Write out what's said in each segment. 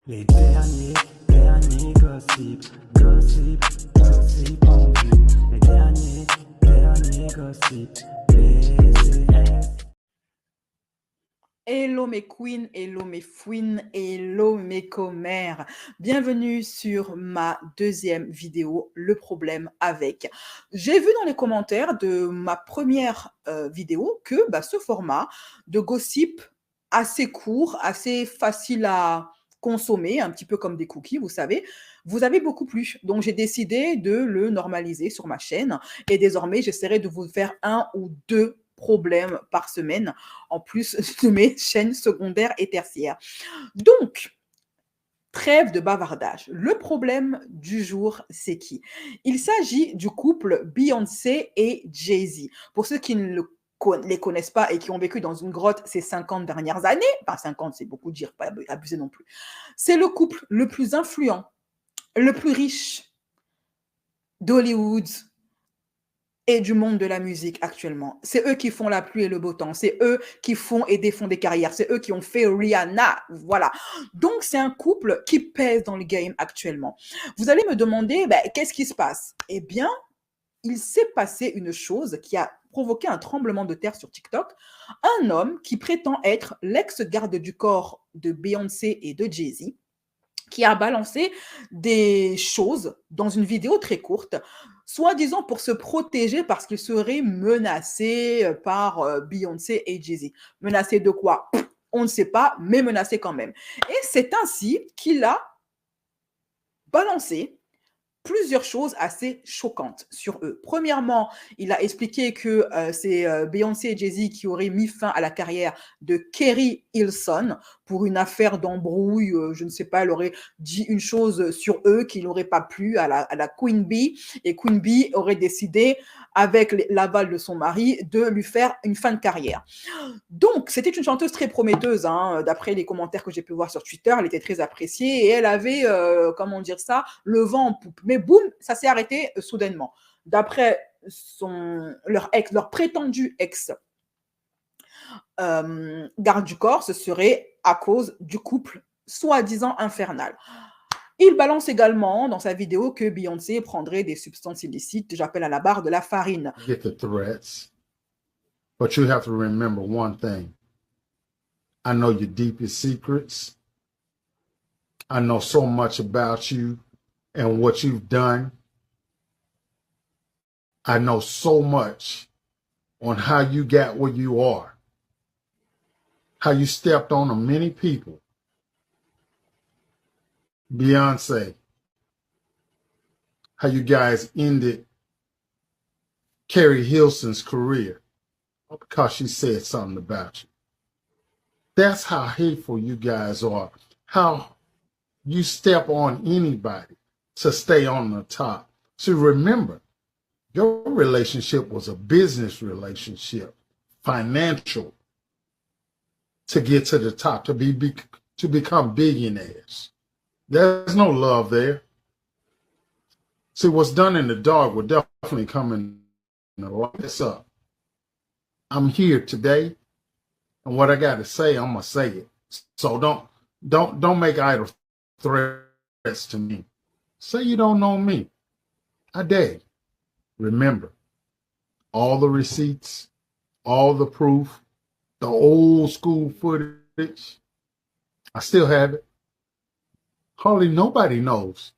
Les derniers gossip en vue. Les derniers gossip, BCS. Hello mes queens, hello mes fouines, hello mes commères. Bienvenue sur ma deuxième vidéo, le problème avec. J'ai vu dans les commentaires de ma première vidéo que ce format de gossip assez court, assez facile à consommer, un petit peu comme des cookies, vous savez, vous avez beaucoup plu. Donc j'ai décidé de le normaliser sur ma chaîne et désormais j'essaierai de vous faire un ou deux problèmes par semaine en plus de mes chaînes secondaires et tertiaires. Donc, trêve de bavardage. Le problème du jour, c'est qui? Il s'agit du couple Beyoncé et Jay-Z. Pour ceux qui ne les connaissent pas et qui ont vécu dans une grotte ces 50 dernières années, enfin 50 c'est beaucoup dire, pas abuser non plus, c'est le couple le plus influent, le plus riche d'Hollywood, et du monde de la musique actuellement. C'est eux qui font la pluie et le beau temps. C'est eux qui font et défont des carrières. C'est eux qui ont fait Rihanna. Voilà. Donc, c'est un couple qui pèse dans le game actuellement. Vous allez me demander, qu'est-ce qui se passe? Eh bien, il s'est passé une chose qui a provoqué un tremblement de terre sur TikTok. Un homme qui prétend être l'ex-garde du corps de Beyoncé et de Jay-Z, qui a balancé des choses dans une vidéo très courte, soi-disant pour se protéger parce qu'il serait menacé par Beyoncé et Jay-Z. Menacé de quoi? On ne sait pas, mais menacé quand même. Et c'est ainsi qu'il a balancé plusieurs choses assez choquantes sur eux. Premièrement, il a expliqué que c'est Beyoncé et Jay-Z qui auraient mis fin à la carrière de Keri Hilson pour une affaire d'embrouille. Je ne sais pas, elle aurait dit une chose sur eux qui n'aurait pas plu à la Queen Bee. Et Queen Bee aurait décidé, avec l'aval de son mari, de lui faire une fin de carrière. Donc, c'était une chanteuse très prometteuse, hein, d'après les commentaires que j'ai pu voir sur Twitter. Elle était très appréciée et elle avait, comment dire ça, le vent en poupe. Mais boum, ça s'est arrêté soudainement. D'après leur prétendu ex garde du corps, ce serait à cause du couple soi-disant infernal. Il balance également dans sa vidéo que Beyoncé prendrait des substances illicites, j'appelle à la barre de la farine. Get the threats, but you have to remember one thing. I know your deepest secrets. I know so much about you and what you've done. I know so much on how you got where you are, how you stepped on many people. Beyonce, how you guys ended Keri Hilson's career because she said something about you. That's how hateful you guys are, how you step on anybody to stay on the top. So remember, your relationship was a business relationship, financial, to get to the top, to become billionaires. There's no love there. See, what's done in the dark will definitely come in the light. What's up? I'm here today, and what I got to say, I'm gonna say it. So don't make idle threats to me. Say you don't know me. I dare you. Remember, all the receipts, all the proof, the old school footage, I still have it. Hardly nobody knows,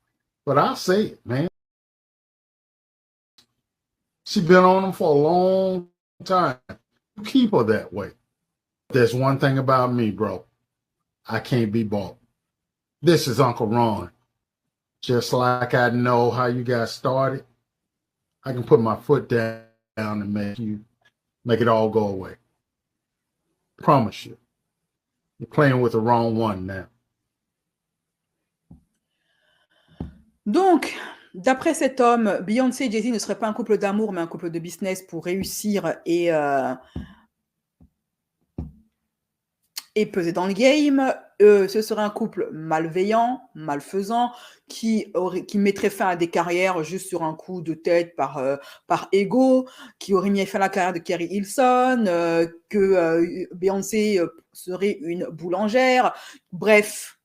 but I'll say it, man. She's been on them for a long time. You keep her that way. There's one thing about me, bro. I can't be bought. This is Uncle Ron. Just like I know how you got started, I can put my foot down and make it all go away. Promise you. You're playing with the wrong one now. Donc, d'après cet homme, Beyoncé et Jay-Z ne seraient pas un couple d'amour, mais un couple de business pour réussir et peser dans le game. Ce serait un couple malveillant, malfaisant, qui mettrait fin à des carrières juste sur un coup de tête par ego, qui aurait mis fin à la carrière de Keri Hilson, que Beyoncé serait une boulangère. Bref,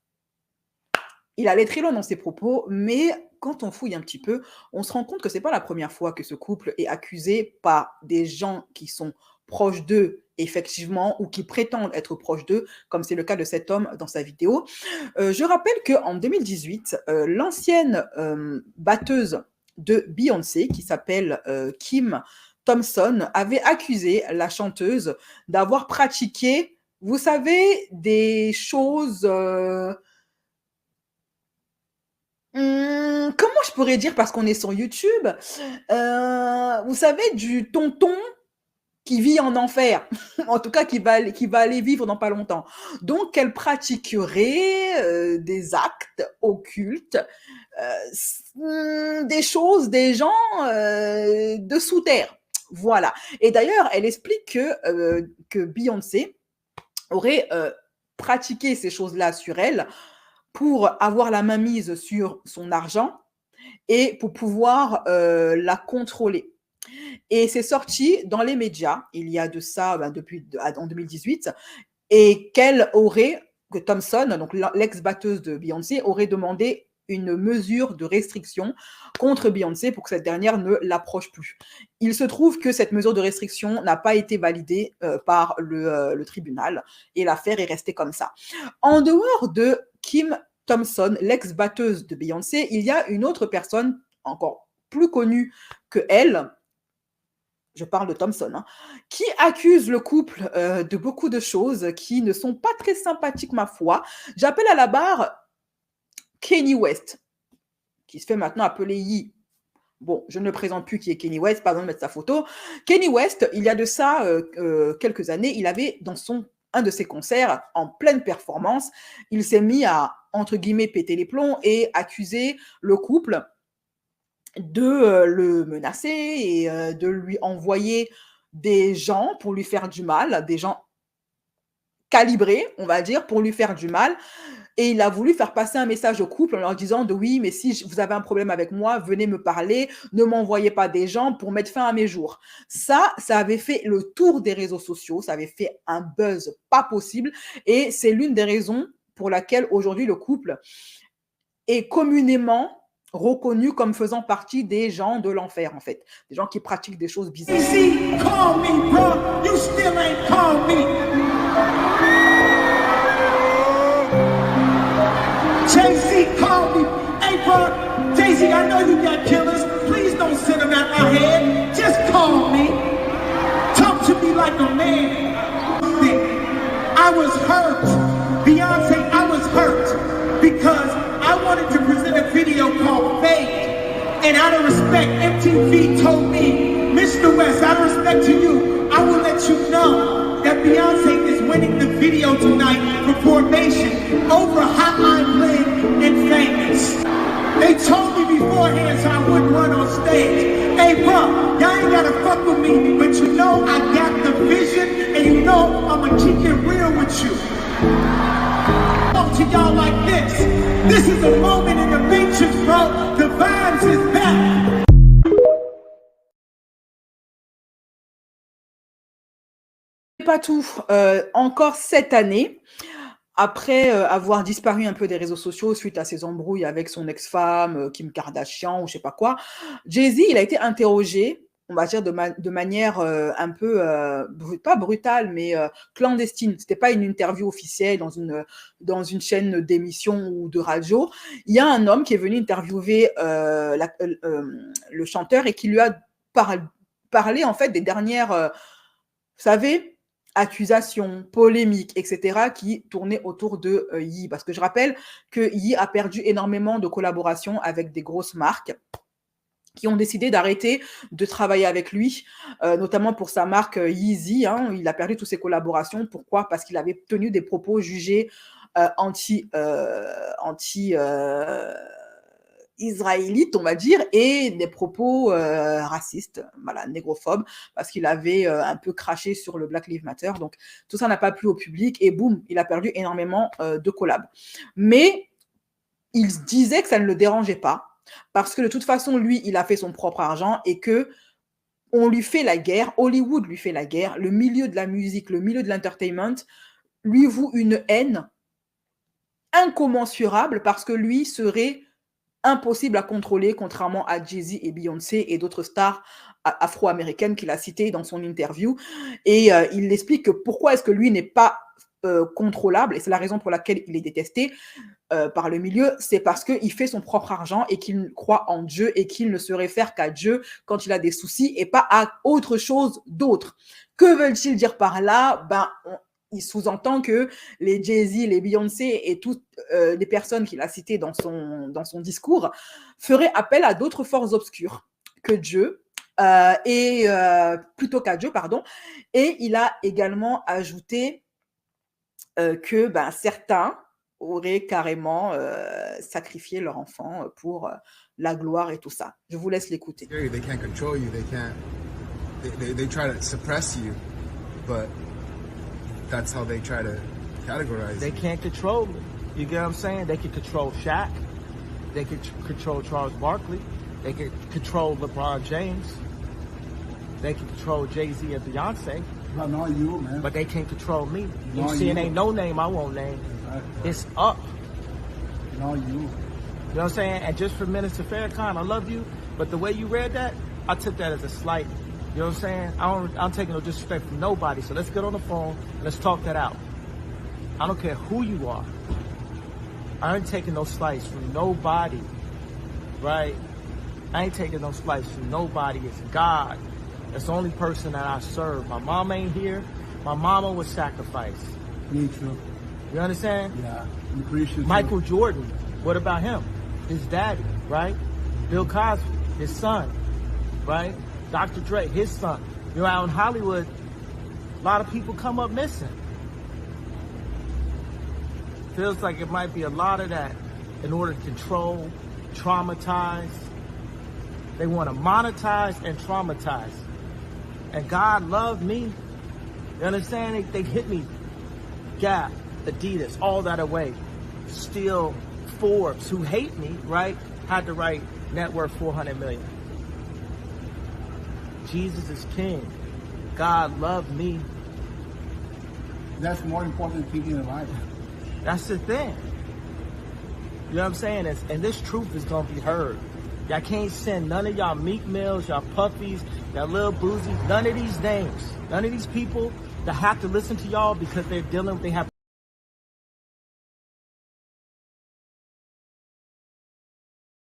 il allait très loin dans ses propos, mais quand on fouille un petit peu, on se rend compte que c'est pas la première fois que ce couple est accusé par des gens qui sont proches d'eux, effectivement, ou qui prétendent être proches d'eux, comme c'est le cas de cet homme dans sa vidéo. Je rappelle qu'en 2018, l'ancienne, batteuse de Beyoncé, qui s'appelle, Kim Thompson, avait accusé la chanteuse d'avoir pratiqué, vous savez, des choses, comment je pourrais dire parce qu'on est sur YouTube? Vous savez, du tonton qui vit en enfer, en tout cas qui va aller vivre dans pas longtemps. Donc elle pratiquerait, des actes occultes, des choses, des gens, de sous terre. Voilà. Et d'ailleurs, elle explique que Beyoncé aurait, pratiqué ces choses-là sur elle pour avoir la mainmise sur son argent et pour pouvoir, la contrôler. Et c'est sorti dans les médias, il y a de ça, en 2018, et que Thompson, donc l'ex-batteuse de Beyoncé, aurait demandé une mesure de restriction contre Beyoncé pour que cette dernière ne l'approche plus. Il se trouve que cette mesure de restriction n'a pas été validée par le tribunal et l'affaire est restée comme ça. En dehors de Kim Thompson, l'ex-batteuse de Beyoncé, il y a une autre personne encore plus connue que elle, je parle de Thompson, hein, qui accuse le couple de beaucoup de choses qui ne sont pas très sympathiques, ma foi. J'appelle à la barre Kanye West, qui se fait maintenant appeler Ye. Bon, je ne le présente plus qui est Kanye West, pas besoin de mettre sa photo. Kanye West, il y a de ça quelques années, il avait dans un de ses concerts, en pleine performance, il s'est mis à, entre guillemets, péter les plombs et accuser le couple de le menacer et de lui envoyer des gens pour lui faire du mal, des gens calibrés, on va dire, pour lui faire du mal. Et il a voulu faire passer un message au couple en leur disant de oui, mais si vous avez un problème avec moi, venez me parler, ne m'envoyez pas des gens pour mettre fin à mes jours. Ça avait fait le tour des réseaux sociaux, ça avait fait un buzz pas possible et c'est l'une des raisons pour laquelle aujourd'hui le couple est communément reconnu comme faisant partie des gens de l'enfer, en fait. Des gens qui pratiquent des choses bizarres. Jay-Z, call me, bro. You still ain't called me. Jay-Z, call me. Hey, bro, Jay-Z, I know you got killers. Please don't send them out my head. Just call me. Talk to me like a man. I was hurt. Beyonce, I was hurt because I wanted to present a video called Fake, and out of respect, MTV told me, Mr. West, out of respect to you, I will let you know that Beyonce is winning the video tonight for Formation over Hot Line Bling and Famous. They told me beforehand so I wouldn't run on stage. Hey, bro, y'all ain't gotta fuck with me, but you know I got the vision, and you know I'ma keep it real with you. To y'all like this. This is a moment in the Matrix, bro. The vibes is back. Pas tout. Encore cette année, après avoir disparu un peu des réseaux sociaux suite à ses embrouilles avec son ex-femme, Kim Kardashian ou je sais pas quoi, Jay-Z, il a été interrogé, on va dire de manière un peu, pas brutale, mais clandestine. C'était pas une interview officielle dans une chaîne d'émission ou de radio. Il y a un homme qui est venu interviewer le chanteur et qui lui a parlé en fait des dernières, vous savez, accusations, polémiques, etc., qui tournaient autour de Ye. Parce que je rappelle que Ye a perdu énormément de collaborations avec des grosses marques qui ont décidé d'arrêter de travailler avec lui, notamment pour sa marque Yeezy. Hein. Il a perdu toutes ses collaborations. Pourquoi? Parce qu'il avait tenu des propos jugés israélites, on va dire, et des propos racistes, voilà, négrophobes, parce qu'il avait un peu craché sur le Black Lives Matter. Donc, tout ça n'a pas plu au public et boum, il a perdu énormément de collabs. Mais il disait que ça ne le dérangeait pas, parce que de toute façon, lui, il a fait son propre argent et que on lui fait la guerre, Hollywood lui fait la guerre, le milieu de la musique, le milieu de l'entertainment lui voue une haine incommensurable parce que lui serait impossible à contrôler, contrairement à Jay-Z et Beyoncé et d'autres stars afro-américaines qu'il a citées dans son interview. Et il explique que pourquoi est-ce que lui n'est pas contrôlable, et c'est la raison pour laquelle il est détesté par le milieu, c'est parce qu'il fait son propre argent et qu'il croit en Dieu et qu'il ne se réfère qu'à Dieu quand il a des soucis et pas à autre chose d'autre. Que veulent-ils dire par là? Il sous-entend que les Jay-Z, les Beyoncé et toutes les personnes qu'il a citées dans son discours feraient appel à d'autres forces obscures que Dieu, plutôt qu'à Dieu, pardon. Et il a également ajouté que certains auraient carrément sacrifié leur enfant pour la gloire et tout ça. Je vous laisse l'écouter. They can't control you. They can't. They try to suppress you, but that's how they try to categorize. They can't control me. You get what I'm saying? They can control Shaq. They can control Charles Barkley. They can control LeBron James. They can control Jay-Z and Beyonce. But not you, man. But they can't control me. You Not see, it you. ain't no name I won't name. Right. It's up. Not you. You know what I'm saying? And just for Minister Farrakhan, I love you, but the way you read that, I took that as a slight. You know what I'm saying? I'm taking no disrespect from nobody, so let's get on the phone and let's talk that out. I don't care who you are. I ain't taking no slice from nobody, right? I ain't taking no slice from nobody. It's God. That's the only person that I serve. My mom ain't here. My mama was sacrificed. Me too. You understand? Yeah. I'm Christian. Michael Jordan, what about him? His daddy, right? Bill Cosby, his son, right? Dr. Dre, his son. You know, out in Hollywood, a lot of people come up missing. Feels like it might be a lot of that in order to control, traumatize. They want to monetize and traumatize. And God loved me. You understand? They hit me. Gap, Adidas, all that away. Still, Forbes, who hate me, right, had to write net worth 400 million. Jesus is king. God loved me. That's more important than thinking in life. That's the thing. You know what I'm saying? And this truth is going to be heard. Y'all can't send none of y'all Meek Mills, y'all Puffies, y'all Lil Boozy, none of these names, none of these people that have to listen to y'all because they're dealing, they have.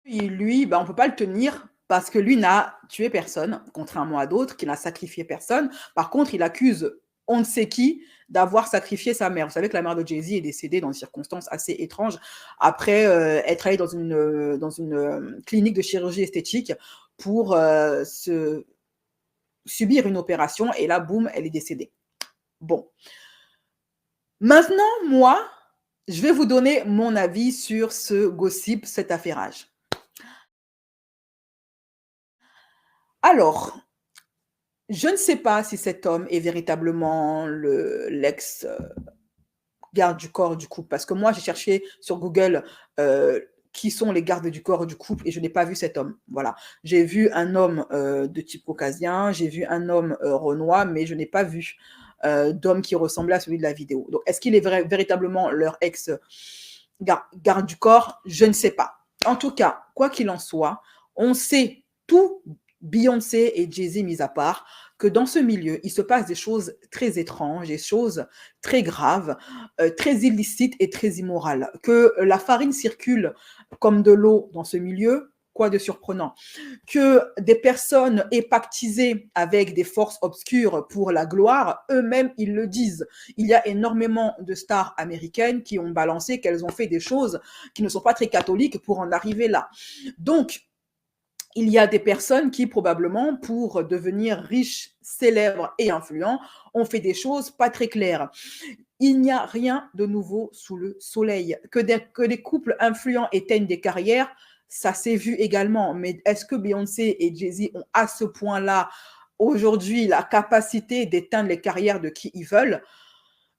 Et lui, on ne peut pas le tenir parce que lui n'a tué personne, contrairement à d'autres, qui n'a sacrifié personne. Par contre, il accuse on ne sait qui d'avoir sacrifié sa mère. Vous savez que la mère de Jay-Z est décédée dans des circonstances assez étranges après être allée dans une clinique de chirurgie esthétique pour subir une opération et là, boum, elle est décédée. Bon. Maintenant, moi, je vais vous donner mon avis sur ce gossip, cet affairage. Alors, je ne sais pas si cet homme est véritablement l'ex-garde du corps du couple, parce que moi, j'ai cherché sur Google qui sont les gardes du corps du couple et je n'ai pas vu cet homme. Voilà. J'ai vu un homme de type caucasien, j'ai vu un homme renois, mais je n'ai pas vu d'homme qui ressemblait à celui de la vidéo. Donc, est-ce qu'il est véritablement leur ex-garde du corps? Je ne sais pas. En tout cas, quoi qu'il en soit, on sait tout, Beyoncé et Jay-Z mis à part, que dans ce milieu, il se passe des choses très étranges, des choses très graves, très illicites et très immorales. Que la farine circule comme de l'eau dans ce milieu, quoi de surprenant? Que des personnes aient pactisé avec des forces obscures pour la gloire, eux-mêmes, ils le disent. Il y a énormément de stars américaines qui ont balancé qu'elles ont fait des choses qui ne sont pas très catholiques pour en arriver là. Donc, il y a des personnes qui, probablement, pour devenir riches, célèbres et influents, ont fait des choses pas très claires. Il n'y a rien de nouveau sous le soleil. Que des couples influents éteignent des carrières, ça s'est vu également. Mais est-ce que Beyoncé et Jay-Z ont à ce point-là, aujourd'hui, la capacité d'éteindre les carrières de qui ils veulent?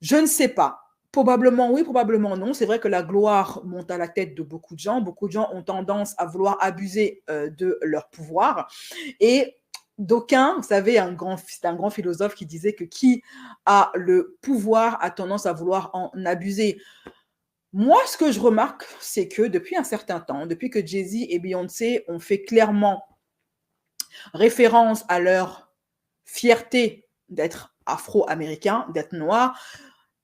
Je ne sais pas. Probablement oui, probablement non. C'est vrai que la gloire monte à la tête de beaucoup de gens. Beaucoup de gens ont tendance à vouloir abuser de leur pouvoir. Et d'aucuns, vous savez, c'est un grand philosophe qui disait que qui a le pouvoir a tendance à vouloir en abuser. Moi, ce que je remarque, c'est que depuis un certain temps, depuis que Jay-Z et Beyoncé ont fait clairement référence à leur fierté d'être afro-américains, d'être noirs,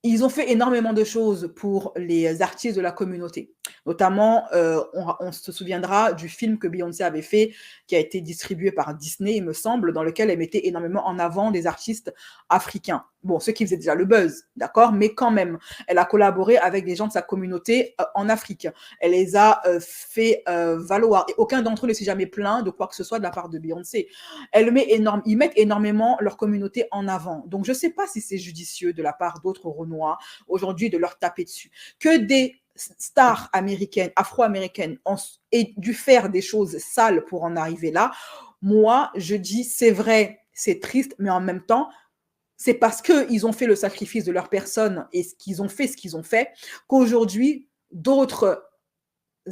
ils ont fait énormément de choses pour les artistes de la communauté. Notamment, on se souviendra du film que Beyoncé avait fait, qui a été distribué par Disney, il me semble, dans lequel elle mettait énormément en avant des artistes africains. Bon, ceux qui faisaient déjà le buzz, d'accord, mais quand même, elle a collaboré avec des gens de sa communauté en Afrique. Elle les a fait valoir. Et aucun d'entre eux ne s'est jamais plaint de quoi que ce soit de la part de Beyoncé. Ils mettent énormément leur communauté en avant. Donc, je ne sais pas si c'est judicieux de la part d'autres Renois aujourd'hui de leur taper dessus. Que des stars américaines, afro-américaines aient dû faire des choses sales pour en arriver là, moi, je dis, c'est vrai, c'est triste, mais en même temps, c'est parce qu'ils ont fait le sacrifice de leur personne et ce qu'ils ont fait, qu'aujourd'hui, d'autres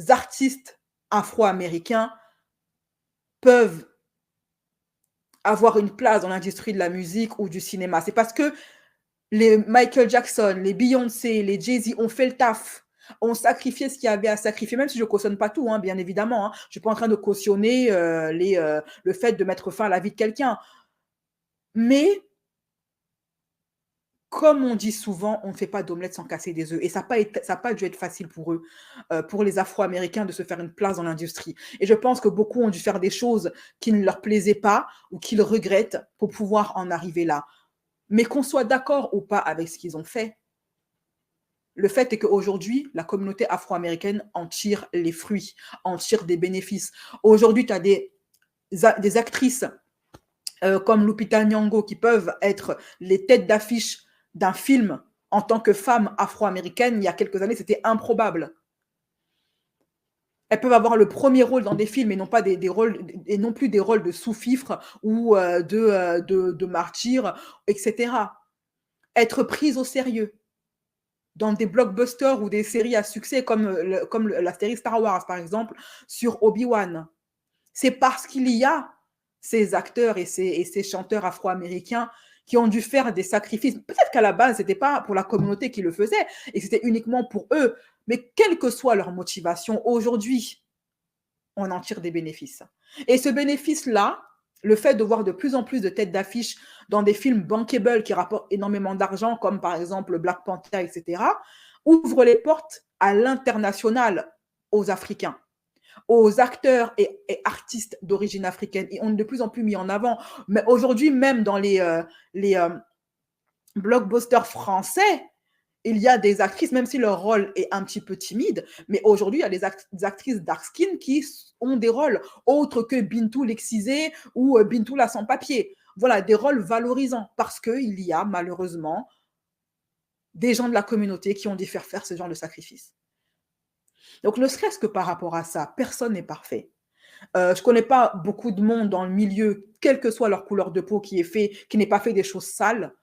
artistes afro-américains peuvent avoir une place dans l'industrie de la musique ou du cinéma. C'est parce que les Michael Jackson, les Beyoncé, les Jay-Z ont fait le taf, ont sacrifié ce qu'il y avait à sacrifier, même si je ne cautionne pas tout, hein, bien évidemment. Hein. Je ne suis pas en train de cautionner le fait de mettre fin à la vie de quelqu'un. Mais, comme on dit souvent, on ne fait pas d'omelette sans casser des œufs. Et ça n'a pas dû être facile pour eux, pour les Afro-Américains, de se faire une place dans l'industrie. Et je pense que beaucoup ont dû faire des choses qui ne leur plaisaient pas ou qu'ils regrettent pour pouvoir en arriver là. Mais qu'on soit d'accord ou pas avec ce qu'ils ont fait, le fait est qu'aujourd'hui, la communauté afro-américaine en tire les fruits, en tire des bénéfices. Aujourd'hui, tu as des actrices comme Lupita Nyong'o qui peuvent être les têtes d'affiche d'un film en tant que femme afro-américaine. Il y a quelques années, c'était improbable. Elles peuvent avoir le premier rôle dans des films et non pas des rôles, et non plus des rôles de sous-fifre ou de martyrs, etc. Être prises au sérieux dans des blockbusters ou des séries à succès comme la série Star Wars, par exemple, sur Obi-Wan. C'est parce qu'il y a ces acteurs et ces chanteurs afro-américains qui ont dû faire des sacrifices. Peut-être qu'à la base, ce n'était pas pour la communauté qui le faisait et c'était uniquement pour eux. Mais quelle que soit leur motivation, aujourd'hui, on en tire des bénéfices. Et ce bénéfice-là, le fait de voir de plus en plus de têtes d'affiche dans des films bankable qui rapportent énormément d'argent, comme par exemple Black Panther, etc., ouvre les portes à l'international aux Africains, aux acteurs et artistes d'origine africaine. Et on est de plus en plus mis en avant. Mais aujourd'hui, même dans les blockbusters français, il y a des actrices, même si leur rôle est un petit peu timide, mais aujourd'hui, il y a des actrices dark skin qui ont des rôles autres que Bintou l'excisée ou Bintou la sans-papier. Voilà, des rôles valorisants parce qu'il y a malheureusement des gens de la communauté qui ont dû faire ce genre de sacrifice. Donc, ne serait-ce que par rapport à ça, personne n'est parfait. Je ne connais pas beaucoup de monde dans le milieu, quelle que soit leur couleur de peau, qui n'ait pas fait des choses sales.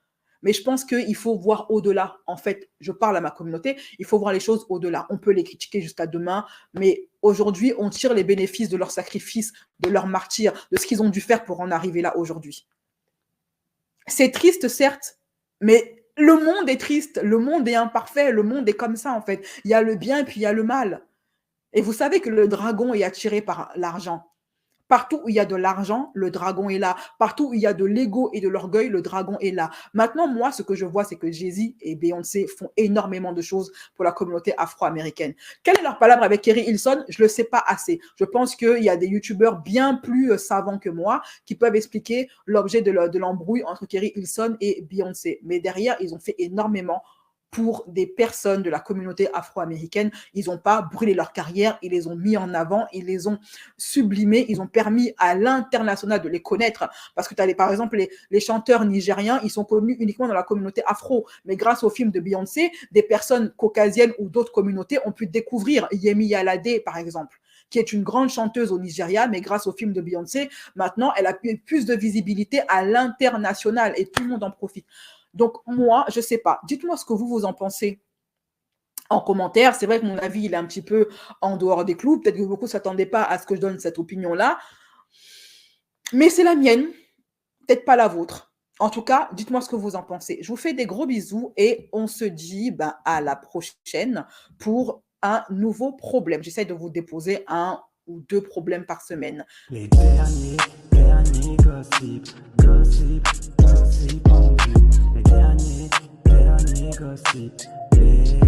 Mais je pense qu'il faut voir au-delà. En fait, je parle à ma communauté, il faut voir les choses au-delà. On peut les critiquer jusqu'à demain, mais aujourd'hui, on tire les bénéfices de leur sacrifice, de leur martyr, de ce qu'ils ont dû faire pour en arriver là aujourd'hui. C'est triste, certes, mais le monde est triste, le monde est imparfait, le monde est comme ça, en fait. Il y a le bien et puis il y a le mal. Et vous savez que le dragon est attiré par l'argent. Partout où il y a de l'argent, le dragon est là. Partout où il y a de l'ego et de l'orgueil, le dragon est là. Maintenant, moi, ce que je vois, c'est que Jay-Z et Beyoncé font énormément de choses pour la communauté afro-américaine. Quelle est leur palabre avec Kerry Hilson? Je ne le sais pas assez. Je pense qu'il y a des youtubeurs bien plus savants que moi qui peuvent expliquer l'objet de l'embrouille entre Kerry Hilson et Beyoncé. Mais derrière, ils ont fait énormément pour des personnes de la communauté afro-américaine. Ils n'ont pas brûlé leur carrière, ils les ont mis en avant, ils les ont sublimés, ils ont permis à l'international de les connaître. Parce que tu as par exemple les chanteurs nigériens, ils sont connus uniquement dans la communauté afro. Mais grâce au film de Beyoncé, des personnes caucasiennes ou d'autres communautés ont pu découvrir Yemi Yalade, par exemple, qui est une grande chanteuse au Nigeria, mais grâce au film de Beyoncé, maintenant, elle a plus de visibilité à l'international et tout le monde en profite. Donc, moi, je ne sais pas. Dites-moi ce que vous en pensez en commentaire. C'est vrai que mon avis, il est un petit peu en dehors des clous. Peut-être que beaucoup ne s'attendaient pas à ce que je donne cette opinion-là. Mais c'est la mienne. Peut-être pas la vôtre. En tout cas, dites-moi ce que vous en pensez. Je vous fais des gros bisous et on se dit à la prochaine pour un nouveau problème. J'essaie de vous déposer 1 ou 2 problèmes par semaine. Les derniers gossip, gossip, gossip en vue. Les derniers gossip, les